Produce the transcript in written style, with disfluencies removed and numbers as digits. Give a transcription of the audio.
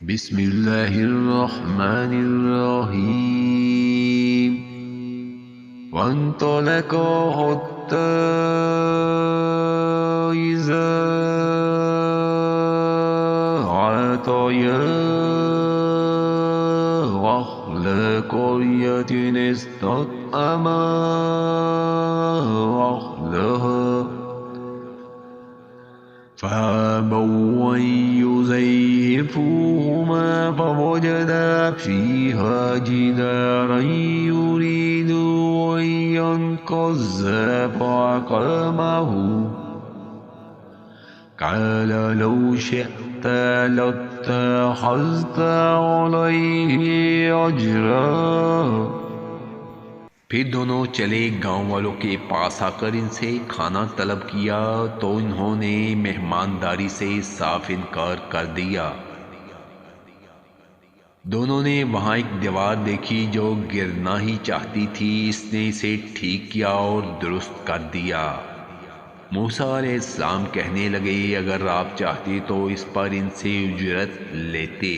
बिस्मिल्लाहिर्रहमानिर्रहीम। वंतलका हत्ता इज़ा अतया अहला क़रयतिन इस्तत्अमा अहलहा فأبوا أن يزيفوهما فوجدا فيها جدارا يريد أن ينقض فأقامه قال لو شئت لاتخذت عليه أجرا। फिर दोनों चले गांव वालों के पास आकर इनसे खाना तलब किया तो इन्होंने मेहमानदारी से साफ इनकार कर दिया। दोनों ने वहां एक दीवार देखी जो गिरना ही चाहती थी। इसने इसे ठीक किया और दुरुस्त कर दिया। मूसा अलैहिस्सलाम कहने लगे, अगर आप चाहते तो इस पर इनसे उजरत लेते।